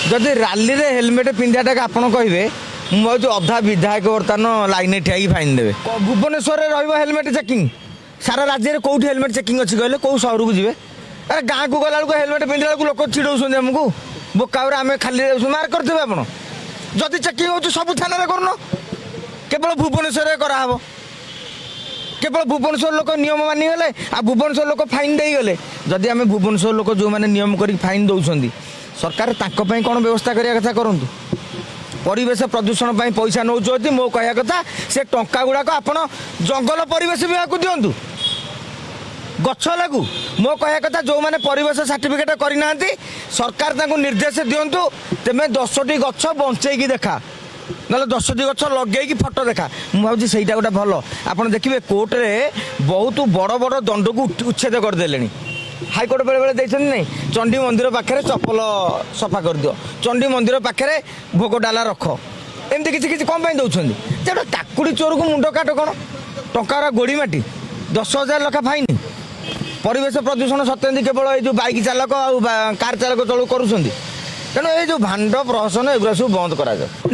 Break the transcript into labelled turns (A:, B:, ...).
A: जदि राली रे हेलमेट पिंधाटा आपड़ कहे मुझे अधा विधायक बर्तमान लाइन ठिया फाइन देवे भुवनेश्वर में हेलमेट चेकिंग सारा राज्य में कौट हेलमेट चेकिंग अच्छी कहले कौ सहर को जी अरे गाँव को गला हेलमेट पिंधा लोक चिड़ौन आमको बोकाउरे आम खाली मार्क करते आप जदि चेकिंग हो सब थाना कर केवल भुवनेश्वर कराहब केवल भुवनेश्वर लोक नियम मानिगले आ भुवनेश्वर लोक फाइन देगले जदि आम भुवनेश्वर लोक जो मैंने नियम कर फाइन दौरान सरकार तांको कौन व्यवस्था करिया कथा करूँ परिवेश प्रदूषण पैसा नौ मो कह कथा से टंका गुड़ाक आप जंगल परिवेश विभाग को दिंतु गछ लागू मो कह कथा जो मैंने परिवेश सर्टिफिकेट करना सरकार तांको निर्देश दिंतु तेमे 10टी गछ बंचेकी देखा ना 10टी गछ लगे फटो देखा मुझे सहीटा गोटे भल आप देखिए कोर्टे बहुत बड़ बड़ दंड को उच्छेद करदे हाईकोर्ट बेले बेले देखते नहीं चंडी मंदिर पाखे चप्पल सफा कर दियो चंडी मंदिर पाखे भोग डाला रख एमती किसी किसी कम दौरान जो काकुड़ी चोर को मुंड काट कौन टंकार गोड़ी माटी 10,000 लखा फाइन परिवेश प्रदूषण सत्य केवल ये बाइक चालक आ कार चालक चलू करुँच तेणु ये भांड प्रहसन एगुरा सब बंद करा